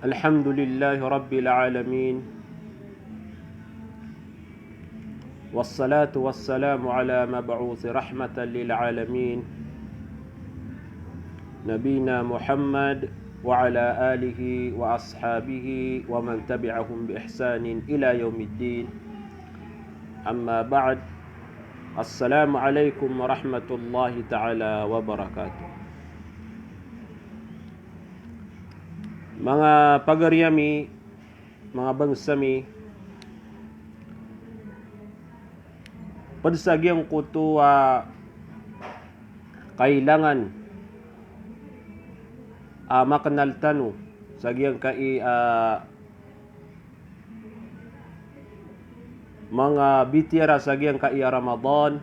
الحمد لله رب العالمين والصلاة والسلام على مبعوث رحمة للعالمين نبينا محمد وعلى آله وأصحابه ومن تبعهم بإحسان إلى يوم الدين. أما بعد، السلام عليكم ورحمة الله تعالى وبركاته. Mga pagaryami, mga bangsami, padsagyang kuto kailangan makanaltano sagyang kai mga bitira sagyang kai Ramadan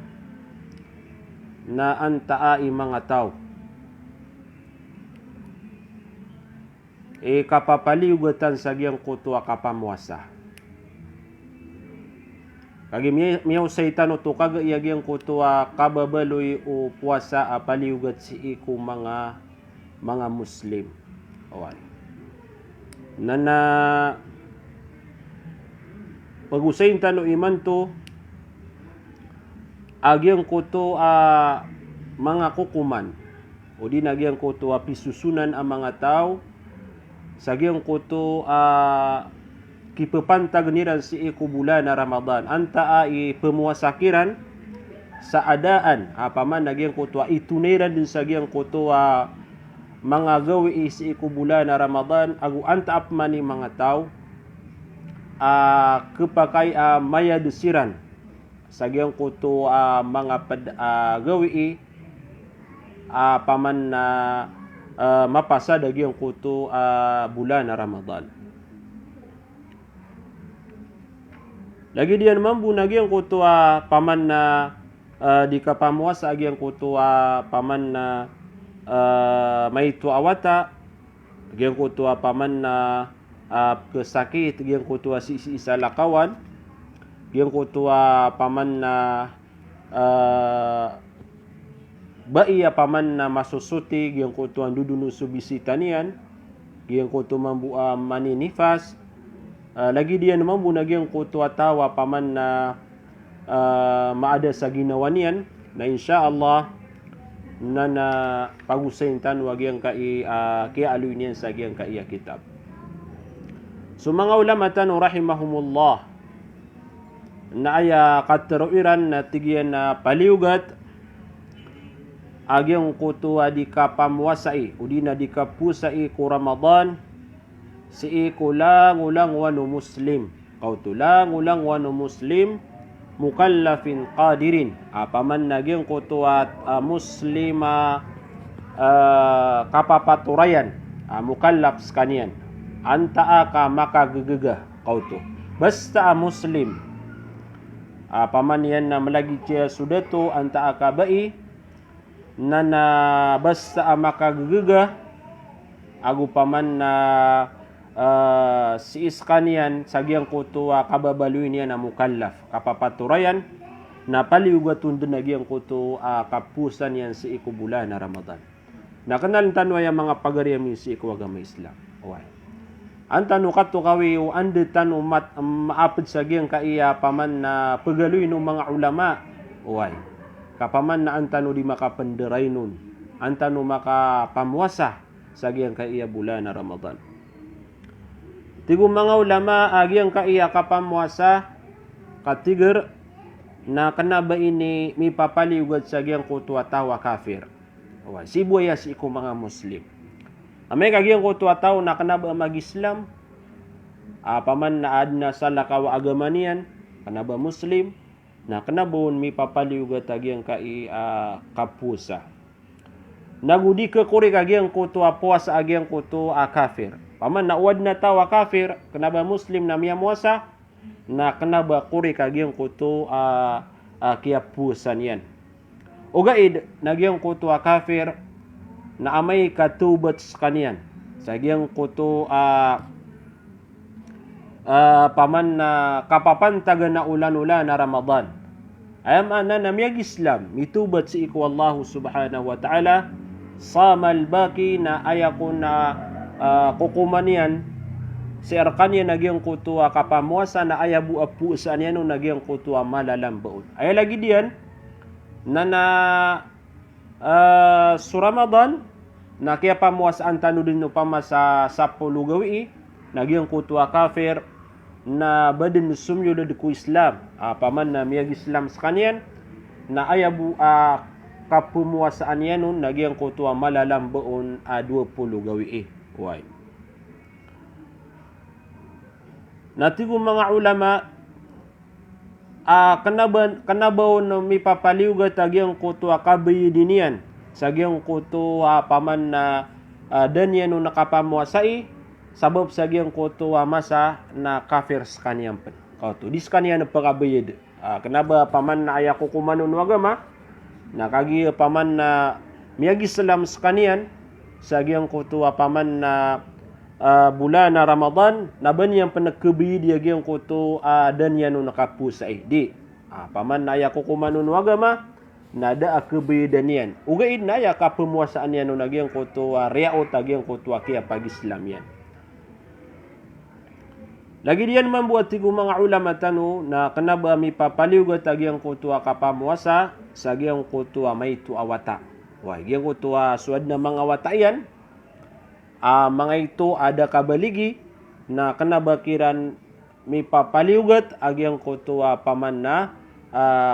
na antaai mga tao kapapaliugatan sagyang kuto kapamuasa. Kagi miyaw saytan to kaga iyagyang kuto kababaloy o puasa paliugat si iku mga Muslim. Awan. Nana pag-usayin tano iman to agyang kuto mga kukuman o di nagyang kuto pisusunan ang mga tao sagyang kuto kipapantag niran si iku bulan na Ramadan anta pemuasakiran sa adaan paman nagyang kuto ituniran din sagyang kuto mga gawi si iku bulan na Ramadan agu anta apman ni mga tao kapakay mayadusiran sagyang kuto mga gawi paman na mapasa dagyang kuto bulan na Ramadan. Lagi diyan mambu nagyang kuto paman na di kapamuasa agyang kuto paman na may tuawata agyang kuto paman na kesakit agyang kuto si isa lakawan agyang kuto paman na baiya paman na masusuti giyang kuto ang dudunu subisitanian giyang kuto mambu maninifas lagi diyan mambu na giyang kuto atawa paman na maada sa ginawa niyan na insyaallah na pagusayin tan wag yang kai kaya aluy niyan sa giyang kaiya kitab. So mga ulama tan rahimahumullah na aya kateruiran na tigyan na paliugat agyang kuto di kapamuasai udina di kapusai ku Ramadan si iku lang wano muslim kautulang ulang wano muslim mukallafin qadirin paman nagyang kuto muslima kapapaturayan mukallaf skanian anta ka makagegegah kauto basta muslim paman yan na malagi siya sudah to anta ka bai na basta makagegegah agu paman na si iskanian sagyang kuto kababaluin niya na mukallaf kapapaturayan na paliugatun dun nagyang kuto kapusan yan si iku bulan na Ramadan. Nakanal tanwa yung mga pagariyami si iku agama Islam. Away. Antano kato kawi o ande tanu maapid sagyang kaiya paman na pagaluin ng mga ulama. Away. Kapaman na antano di makapanderay nun antano makapamuasa sagyang kaiya bulan na Ramadan. Tigong mga ulama agyang kaiya kapamuasa katiger na kanaba ini mi papaliugad sagyang kuto atawa kafir. Sibuya si iku mga Muslim. Amay kagyang kuto ataw na kanaba mag-Islam paman na adna sa lakawa agama niyan kanaba Muslim na kanabon mi papaliugat agyang kai kapusa. Nagudi ka kuri agyang kuto puasa agyang kuto kafir. Paman na uwad na tawa kafir kanaba Muslim na miyamuasa na kanaba kuri agyang kuto kiyapusan yan. Ugaid nagyang kuto kafir na amay katubat kaniyan sagyang kuto paman na kapapantagan na ulan-ulan na Ramadan. Ayam ana namiyag Islam mitubat si iku Allah subhanahu wa ta'ala samal baki na ayako na kukumanian Searkanya nagyang kutua kapamuasa na ayabu apu saan yan nagyang kutua malalambaon. Ay lagi diyan na Ramadan na kaya pamuasaan tanu din upama sa 10 gawi nagyang kutua kafir na badin sumyo ku Islam paman na miyag Islam sa kanyan na ayabu kapumuasaan yan nagyang kutua malalambaon 20 gawi Why? Natigo mga ulama kanabaw no mipapaliugat agyang kutua kabayidinian sagyang kutua paman na danyan no nakapamuasai sabab sagyang kutua masa na kafir skanyam pen kauto dis kanya na pagabayid kanaba paman na aya kukumanon agama na kagi paman na miyag Islam skanian sagyang kutua paman na bulan na Ramadan naban yang penakabi dia gyang kuto dan yan no nakapusay di paman na aya kukumanon agama nada akabi dan yan ugaid na aya kapemuasaan yan no nagyang kuto riaot agyang kuto kaya pag Islam yan lagi diyan membuat tigo mga ulama tanu na kanaba mi papaliugat agyang kuto kapamuasa sa gyang kuto may tu awata wa gyang kuto suad na mga awata yan mga ito ada kabaligi na kanabakiran may papaliugat agyang kutua paman na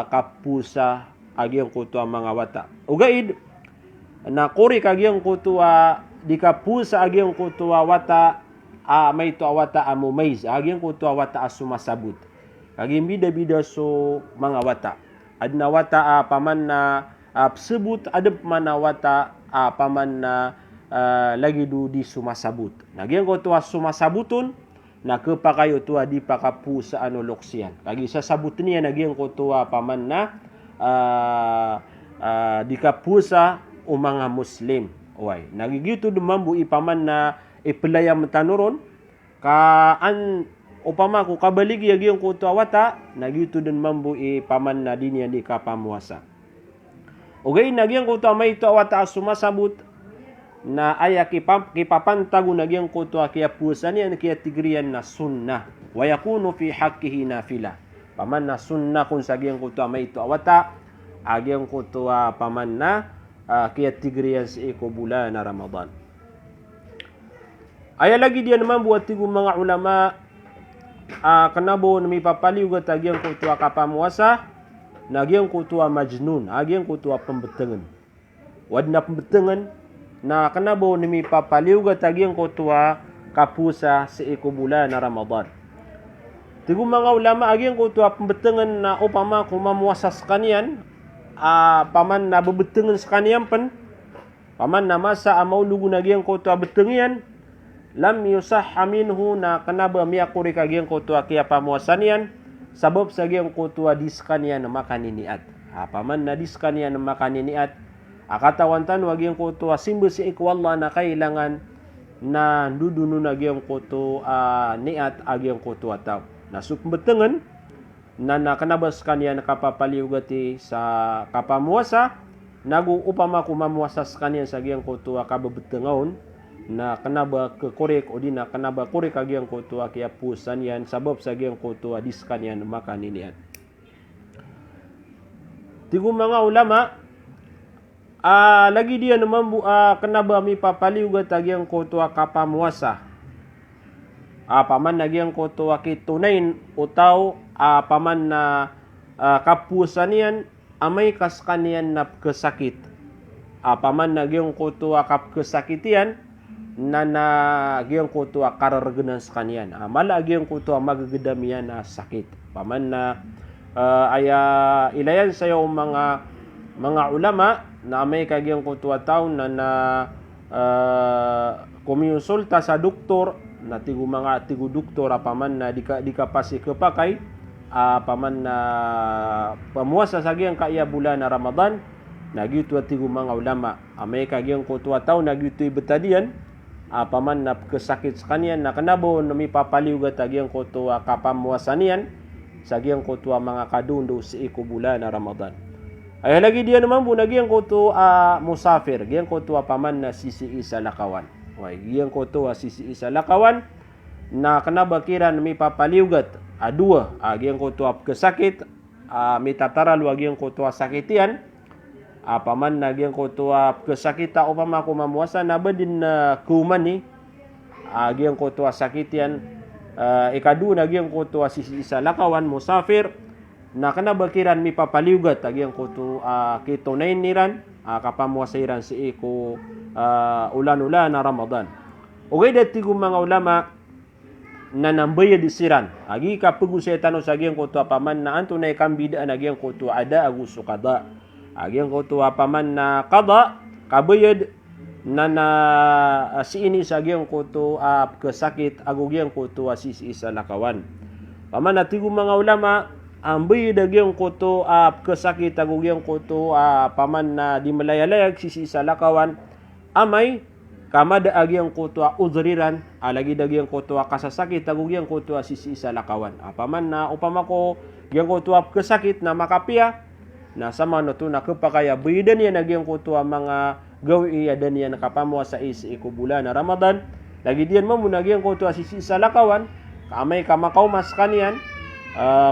kapusa agyang kutua mga wata. Ugaid na kuri kagyang kutua di kapusa agyang kutua wata may ito awata amumayz agyang kutua wata asumasabut. Kaging bida-bida so mga wata. Adna wata paman na sebut adep mana wata paman na lagi di sumasabut. Nagyan ko tuwa sumasabutun na kepakayo tuwa di pakapu sa loksian. Kagi sa sabut niya nagyan ko tuwa paman na di kapusa o mga Muslim. Oy, nagigito dumambu ipaman na ipelayam tanuron kaan upama ko kabaligi nagyan ko tuwa wata nagito din mambu ipaman na dinya di kapamuasa. Okay, nagyan ko tuwa may tuwa wata sumasabut na aya kipapantago nagyang kuto kaya pusan yan kaya tigriyan na sunnah wa yakunu fi haqqihi nafila paman na sunnah kung sagyang kuto may ito awata agyang kuto paman na kaya tigriyan sa iko bulan na Ramadan aya lagi diyan naman buat tigo mga ulama kanabo na may papaliugat agyang kuto kapamuasa nagyang kuto majnun agyang kuto pembetengan wad na pembetengan na kanabo ni papaliugat agyang kutua kapusa sa ikubulan na Ramadan. Tigo mga ulama agyang kutua pembetengan na upama kumamuasas kanian paman na bebetengan sa kanian pen paman na masa amaulugun agyang kutua betengian lam yusahha minhu na kanaba miyakuri kagyang kutua kaya pamuasan sabab sa agyang kutua diskanian na makaniniat. Paman na diskanian na makaniniat akatawan wagyang kuto simbo si ikwalla na kailangan na dudunu nagyang kuto niat agyang kuto ataw na supbetengan na nakanabas kanya nakapapaliugati sa kapamuasa nagu upama kumamuasa sa kanya sa agyang kuto kababetengaon na kanaba kekorek o di na kanaba korek agyang kuto kaya pusan yan sabab sa agyang kuto diskanyan makaniniat. Tigo mga ulama lagi dia namambu kanaba mi papaliugat agyang kutua kapamuasa paman nagyang kutua kitunain utaw paman na kapusanian amay kaskanian na kesakit paman nagyang kutua kapkesakitian na nagyang kutua karargenan skanian mala agyang kutua magagedamian na sakit paman na aya ilayan sayo mga ulama na may kagyang kutua taon na kumiusulta sa doktor na tigo doktor paman na di kapasi kepakay paman na pamuasa sa agyang kaya bulan na Ramadan nagyuto tigo mga ulama may kagyang kutua taon nagyuto ibetadian paman na kesakit sa kanyan na kanabo na may papaliugat agyang kutua kapamuasanian sa agyang kutua mga kadundo sa iko bulan na Ramadan. Ay lagi dia naman bu nagyang kuto musafir, gyang kuto paman na sisi isa lakawan. Way gyang kuto sisi isa lakawan na kanabakiran mi papaliugat dua agian ko tuwa kesakit mi tataral agian ko tuwa sakitian paman agian ko tuwa kesakita upama ko mamuasa na badin kuman ni agian ko tuwa sakitian ikadu na agian ko tuwa sisi isa lakawan musafir na kanabakiran mi papaliugat agian ko tu kitunay niran kapamuasairan si iko ulan-ulan na Ramadan. Okay, dati ko mga ulama na nambaya disiran. Agi kapugu sa tanong sa agiang ko to paman na anto na ikambidaan agiang ko to ada agusto kada. Agiang ko to paman na kada kabayad na siini sa agiang ko to kasakit agugyang ko to sisi sa lakawan. Paman na tigo mga ulama ang bayad agiang ko to kasakit agugyang ko to paman na di malayalayag sisi sa lakawan amay kamada agiang kutua uzriran alagi dagiang kutua kasasakit agugyang kutua sisi isa lakawan apaman na upama ko gyang kutua kesakit na makapia na sama no to na kepakaya bidan yan agiang kutua mga gawi dan yan nakapamwa sa isi ko bulan na Ramadan lagi diyan mo munagiang kutua sisi isa lakawan kamay kamakau mas kanian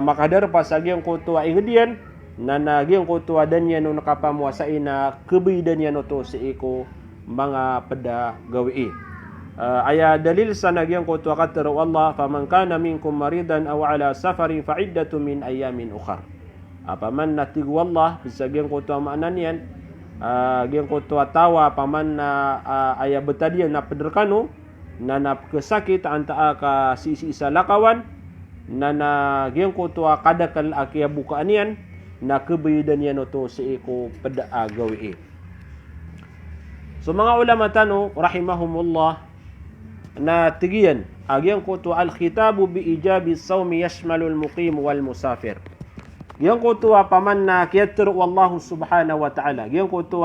makadar pas agiang kutua ingedian na nagiang kutua dan yan no nakapamwa sa ina kebidan yan no to si iko mga pada gawi. Aya dalil sa nagyang ko tuwakatar Allah faman kana minkum maridan aw ala safarin fa iddatu min ayamin ukhar. Paman natigu Allah bisagyang ko tuwa maanan yan gyang ko tuwa tawa paman na aya betadian na pederkano na napkesakit anta ka sisi isa lakawan na gyang ko tuwa kadakal akia bukaan yan na kebidan yan to si iko pada gawi. So mga ulama tano rahimahumullah na tigiyan agyang ko to al-khitabu bi ijabi sawmi yashmalu al-muqim wal musafir. Gyang ko to paman na kiyatru wallahu subhanahu wa ta'ala. Gyang ko to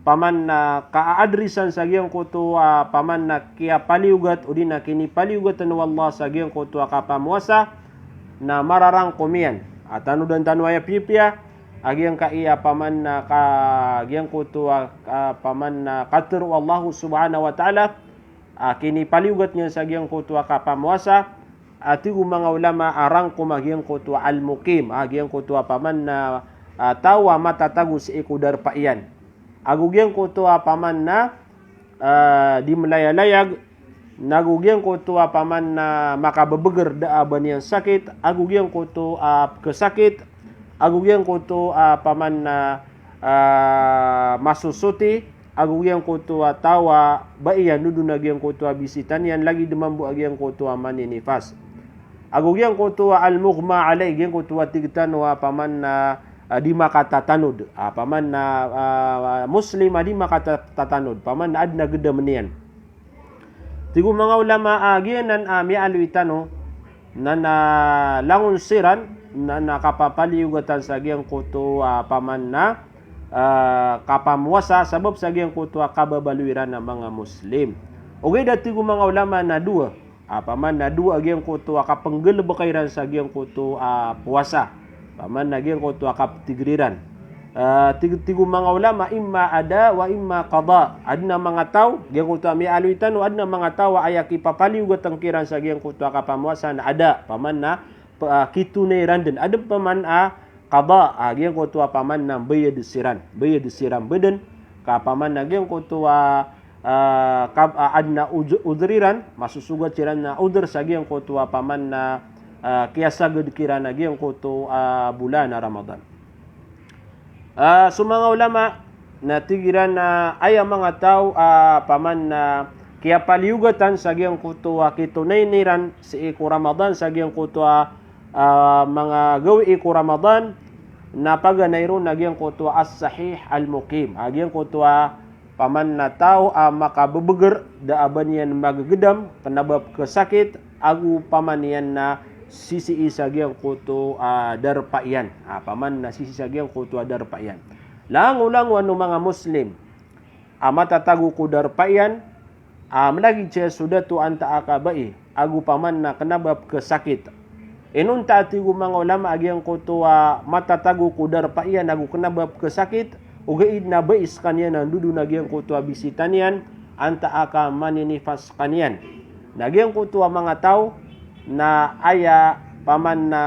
paman na kaadrisan sa gyang ko to paman na kiya paliugat udi na kini paliugatan wallah sa gyang ko to kapamuasa na mararang kumian. Atano dan tanwaya pipia agiang kaiya paman na agiang kutua paman na katru Allah subhanahu wa ta'ala kini paliugat niya sa agiang kutua kapamuasa ati mga ulama arang kumagiang kutua al-muqim agiang kutua paman na tawa matatago si ikudar pa iyan agugyang kutua paman na di malayalayag nagugyang kutua paman na makababagar daaban niyang sakit agugyang kutua kesakit agugyang ko to paman na masusuti agugyang ko to tawa baiyan nudunagyang ko to bisitan yan lagi dumambu agyang ko to maninifas agugyang ko to al-mughma alay gyang ko to tigtan wa paman na di makatatanud paman na muslim di makatatanud paman na adna gedam niyan tigo mga ulama agyanan mi alwitano na langun siran na nakapapaliugatan sa giyang kuto paman na kapamuasa sabab sa giyang kuto kababaluiran ng mga Muslim. Okay, dati ko mga ulama na dua paman na dua giyang kuto kapanggelebakairan sa giyang kuto puasa paman na giyang kuto kaptigriran. Tigo mga ulama imma ada wa imma qada adna mga taw giyang kuto mi aluitan adna mga taw ayaki papaliugatan kiran sa giyang kuto kapamuasa na ada paman na kitunay randin ada paman qada agyang ko tuwa paman na bayad siran beden ka paman na agyang ko tuwa adna udriran masusugat siran na udr sa agyang ko tuwa paman na kiyasagad kiran agyang ko to bulan na Ramadan. So mga ulama na tigiran na ay mga tao paman na kaya paliugatan sa agyang ko tuwa kitunay niran si iko Ramadan sa agyang ko tuwa mga gawi ko Ramadan na paganayro nagyang kutua as-sahih al-muqim agyang kutua paman na tao makababagar daaban yan magagedam panabab kesakit agu paman yan na sisi isagyang kutu darpaian paman na sisi isagyang kutu darpaian lang wano mga Muslim matatago ko darpaian malagi siya sudah tu anta akabai agu paman na kanabab kesakit inun taati ko mga ulama agyang ko to matatago ko darpaian agu kanabab kesakit ugaid na bais kanyan ang dudu nagyang ko to bisitan yan anta aka maninifas kanyan Nagyang ko to mga tao na aya paman na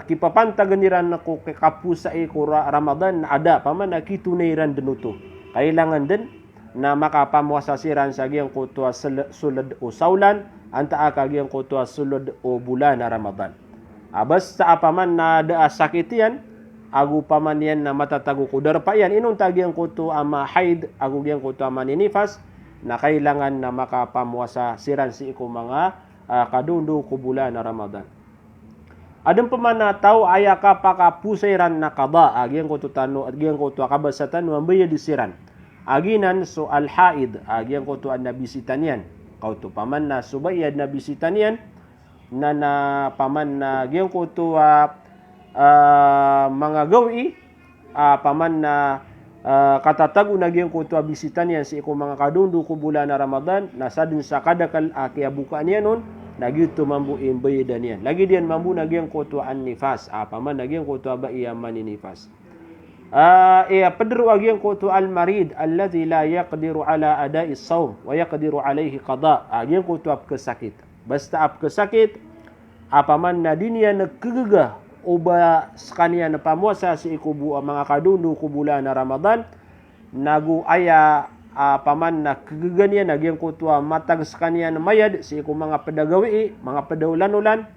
kipapantaganiran na ko kapusa ko Ramadan na ada paman na kitunayran denuto. Kailangan din na makapamwasasiran sa giyang ko to sulod o saulan anta akagyang ko to sulod o bulan na Ramadan. Basta apaman na da sakit yan, agu paman yan na matatago ko darpa yan, inong tagyang ko to ama haid, agu gyang ko to ama ninifas, na kailangan na makapamwasasiran si iko mga kadundo ko bulan na Ramadan. Adem pa man na tao aya ka pakapusayran na kaba, agyang ko to tano, agyang ko to kabasatan, mambaya disiran. Aginan so al-haid, agyang ko to an nabisitan yan. Kau to paman na subayad na bisitan yan, na paman na gyang ko to mga gawi, paman na katatago na gyang ko to bisitan yan si iko mga kadundo ko bulan na Ramadan, nasa din sa kadakal kiabukaan yan nun, nagyuto mambu imbayadan yan. Lagi diyan mambu nagyang ko to an nifas, paman nagyang ko to ba iya maninifas. Padru agyang ko to al marid alladhi la yaqdiru ala ada'i as-sawm wa yaqdiru alayhi qada. Agyang ko to apkasakit. Basta apkasakit, apaman na din yan nagkagaga o ba sa kanya na pamuasa si ikubu mga kadundo ko bulan na Ramadan, nagu aya paman na kagaganian nagyang ko to matag sa kanya na mayad si iku mga pedagawi, mga pedaulan-ulan,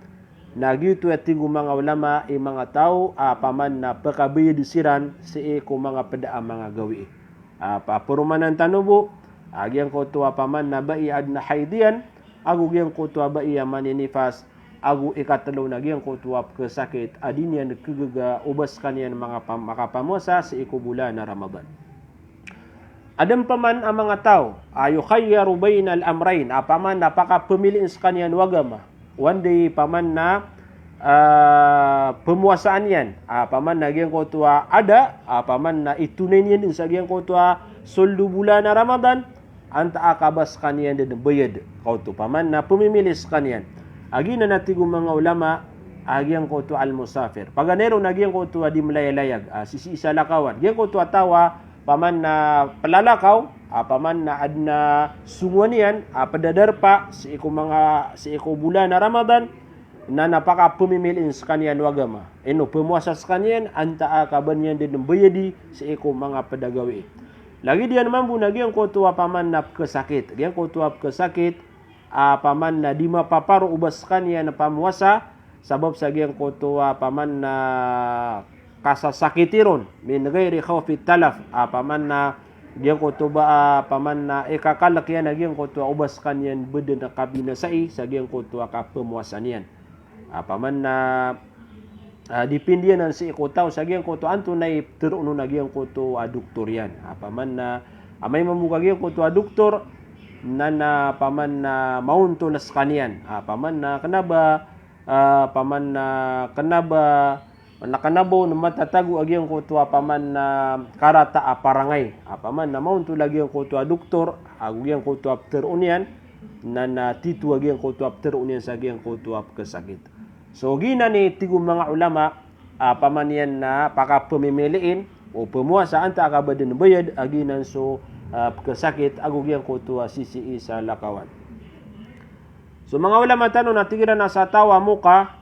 nagyuto at tigo mga ulama mga tao paman na pakabayad siran si iku mga peda mga gawi. Papuruman ng tanubo, agyang ko to paman na baiad na haidian, agu gyang ko to baiya maninifas, agu ikatalo na gyang ko to kasakit, adin yan kagaga ubas kanyan mga makapamusa si iku bulan na Ramadan. Adam paman ang mga tao, yukhayyaru bainal amrayn, paman napakapamiliin sa kanyan wagama. One day paman na pemuasaan yan, paman na gyang ko to ada, paman na itunay niyan din sa gyang ko to soldo bulan na Ramadan, anta akabas kanyan din bayad. Kau to paman na pumimilis kanyan. Agi na natigo mga ulama, agyang ko to al-musafir. Paganero na gyang ko to di malayalayag, sisi isa lakawan. Gyang ko to tawa, paman na palalakaw, paman na adna sunguan yan, padadarpa si iko bulan na Ramadan, na napaka pumimilin sa kanyan wagama. Pemuasa sa kanyan, anta akaban yan din bayadi si iko mga padagawi. Lagi diyan mambu na gyang ko to paman na kesakit. Gyang ko to kesakit, paman na di mapaparo ubas kanya na pamuasa, sabab sa gyang ko to paman na kasasakitiron min ghairi khawfi talaf, paman na gyang ko to ba paman na ikakalak yan gyang ko to ubas kanyan beden na kabinasai sa gyang ko to kapamuasan yan. Paman na dipindihan ng si ikotaw sa gyang ko to anto na tiruno na gyang ko to doktor yan. Paman na may mamuka gyang ko to doktor na paman na maunto nas kanyan. Paman na kanaba paman na kanaba nakanabaw na matatago agyang ko to paman na karata parangay. Paman na maunto lagi ang ko to doktor, agyang ko to after unian na titu agyang ko to after unian sa agyang ko to kasakit. So gina ni tigo mga ulama, paman yan na pakapamimiliin o pemuasa anta akabadin bayad aginan so kasakit agugyang ko to sisi sa lakawan. So mga ulama tanong natigiran na sa tawa muka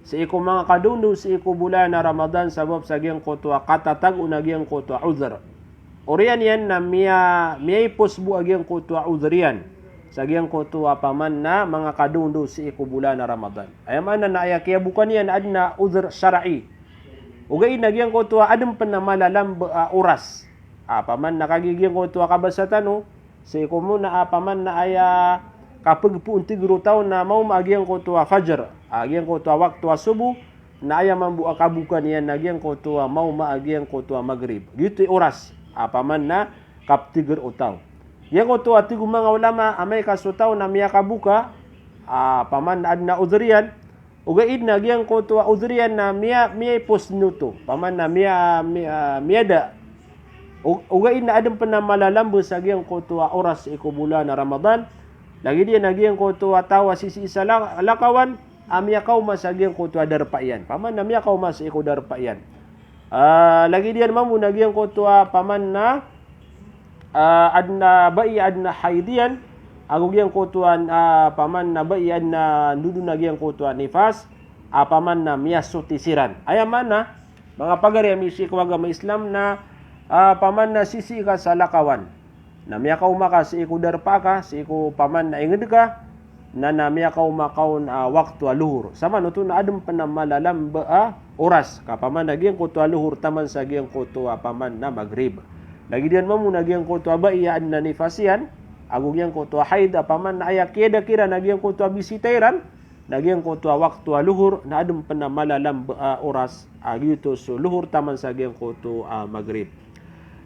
sa iko mga kadundo sa iko bulan na Ramadan sabab sa gyang ko to katatag unagyang ko to uzr. Orian yan na miyay posbu agyang ko to uzrian. Sa gyang ko to paman na mga kadundo sa iko bulan na Ramadan. Ayaman na aya kaya bukan yan adna uzr syar'i. Ugay na gyang ko to adem pa na malalam oras. Paman na kagiging ko to kabasatan no. Sa iko muna paman na aya kapag puuntigro taon na mau maagyang ko to fajr, agyang ko to waktu subuh, na aya mambu akabukan yan nagyang ko to mau maagyang ko to maghrib. Gitu oras, paman na kaptigir utaw. Yang ko to atigo mga ulama amay kasutaw na miya kabuka, paman na adna udriyan, ugaid na gyang ko to udriyan na miya posnuto, paman na miya da. Ugaid na adem pa na malalambo sa gyang ko to oras iko bulan na Ramadan. Lagi dia nagyang ko to tawa sisi isa lakawan, amya kaw masagyang ko to darpayan. Paman na miya kaw mas iko darpayan. Lagi dia mamu nagyang ko to paman na adna haidian, agugyang kutuan paman na bayan na nudu na gyang kutuan nifas paman na miyaso tisiran. Ayaman na mga pagari misi kuwaga ma Islam na paman na sisi ka sa lakawan. Na miyakaw maka si iku darpaka, si iku paman na inged ka na miyakaw makaon waktu aluhur. Sama no to na adem pa na malalam ba oras ka paman na gyang kutu aluhur taman sa gyang kutu paman na maghrib. Lagi diyan mo na gyang kutu ba iyaan na nifasian agug yang kutu haid paman na aya keda kira nagyang kutu bisitairan nagyang kutu waktu luhur na adum pa na malalam oras agito so luhur taman sa gyang kutu maghrib.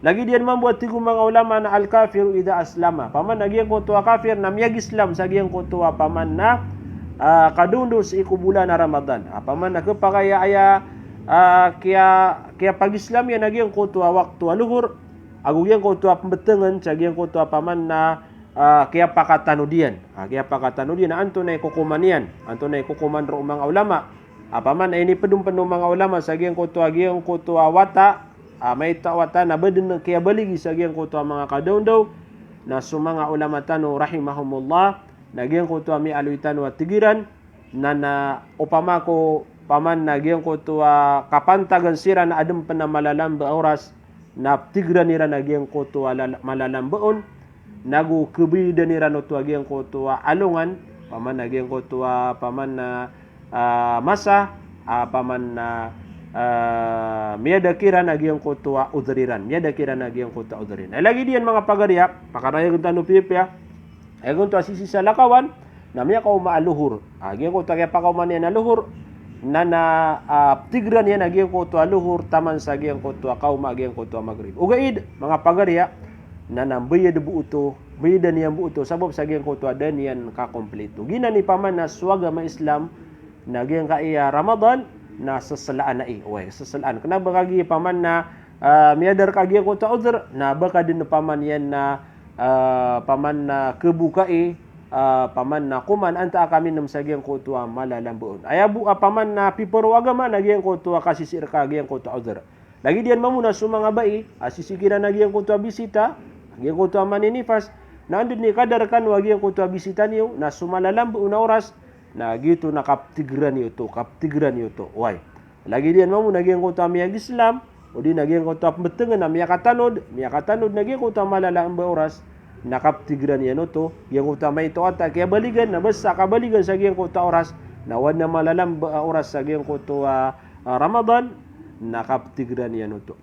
Lagi diyan membuat tiga mga ulama na al-kafir idza aslama paman nagyang kutu kafir na miyag Islam sa gyang kutu paman na kadundo sa iku bulan na Ramadan. Paman na kapakaya aya kaya pag-Islam yan nagyang kutu waktu luhur agug yang kutu pembetengan sa gyang kutu paman na kaya pakatanudian. Kaya pakatanudian anto na kukumanian. Anto na kukuman ro mga ulama. Apaman ini pedum-pedum mga ulama sa giyang kutu wata. May tawata na badin kaya baligi sa giyang kutu mga kadaw na sumanga ulama tano rahimahumullah na giyang kutu mi aluitan wa tigiran na upama ko paman na giyang kutu kapantagan sira na adem pa na malalam ba oras na tigran nira na giyang kutu malalam baon nagu kebida ni rano tua gyang ko tua alungan paman na gyang ko tua paman na masa paman na miyada kira na gyang ko tua udriran miyada kira na gyang ko tua udriran lagi diyan mga pagariya pakaraya gunta no pipya ay gunta sisi sa lakawan na miya ko maaluhur gyang ko tua kaya pakaw man na luhur na tigran yan gyang ko tua luhur taman sa gyang ko tua kauma gyang ko tua maghrib ugaid mga pagariya na bayad buuto bayadan yang buuto sabab sa gyang kutu adan yan ka kompleto gina ni paman na suwaga ma Islam na gyang ka iya Ramadan na sasalaan na sasalaan kana bagagi paman na miadar ka gyang kutu udr na baka din paman yan na paman na kebukai paman na kuman anta kami nam sa gyang kutu malalambuon ayabu paman na piperwaga man na gyang kutu kasisir ka gyang kutu udr lagi diyan mamuna sumanga bai asisikiran na gyang kutu bisita gyang kutu maninifas na andun ni kadarkan wagi yang kutu bisita niyo na sumalalam una oras na gitu na kaptigran niyo to why lagi diyan mo nagyang kutu miyag Islam o di nagyang kutu betengan na miyakatanod nagyang kutu malalam ba oras na kaptigran niya no to gyang kutu may to ata kaya baligan na basta kabaligan sa gyang kutu oras na wad na malalam ba oras sa gyang kutu Ramadan na kaptigran niya no to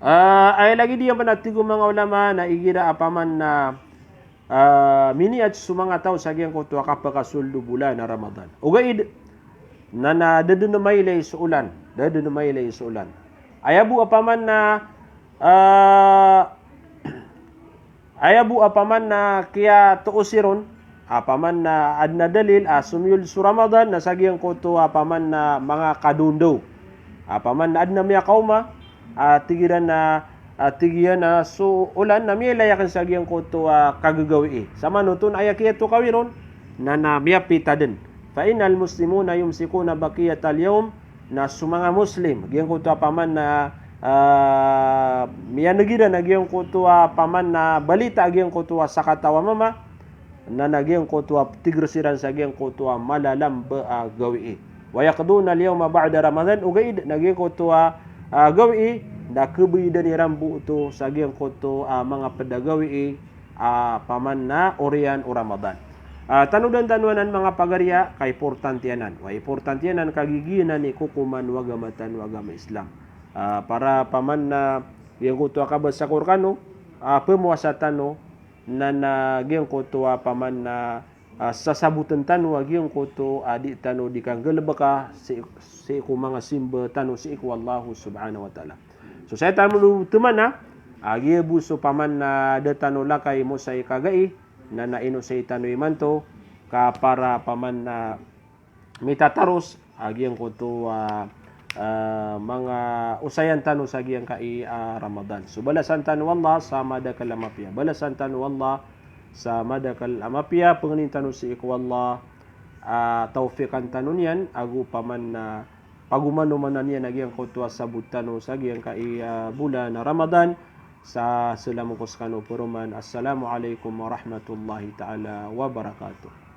ay lagi diyan panatigo mga ulama na igira apaman na miniat sumanga tao sa gyang kutu kapakasuldo bulan na Ramadan. Ugaid na dadun maylay sa ulan. Ayabu apaman na kaya tuusiron apaman na adna dalil sumyul su Ramadan na sa gyang kutu apaman na mga kadundo. Apaman na adna miya kauma tigiran na so ulan na milayakan sa gyang kutu kagagawi sama nutun ayakiya to kawiron na miyapita din fa inal muslimuna yumsikuna baqiyatal yawm na sumanga muslim gyang kutu paman na miyanagida na gyang kutu paman na balita gyang kutu sakatawa mama na nagyang kutu tigrasiran sa gyang kutu malalam ba gawi wa yaqduna al yawma ba'da ramadan ugaid nagyang kutu gawi na kebidan ni rambu to sa gyang kutu mga pedagawi paman na orian o Ramadan. Tanudan-tanuanan mga pagarya kay importantianan. Wa importantianan kagiginan ni kukuman wagamatan wagama Islam. Para paman na gyang kutu kabas sa Qur'ano pemuasatan no na gyang kutu paman na sasabutan tanu gyang kutu adi tanu dikanggelbaka si iku mga simba tanu si iku Allah subhanahu wa ta'ala. So saya tanu teman na agi buso paman na datano lakay mo sa ikagai na naino sa itano imanto ka para paman na mitataros agi ang kuto mga usayan tanu sa agi ang kai Ramadan. So balasan tanu Allah sa madakal amapya. Balasan tanu Allah sa madakal amapya pengenin tanu si iku Allah taufikan tanu niyan agu paman na pagumano man niya nagyang kuto sa butano sa agi ang kai bulan na Ramadan sa sila mo kuskano puruman. Assalamualaikum warahmatullahi taala wabarakatuh.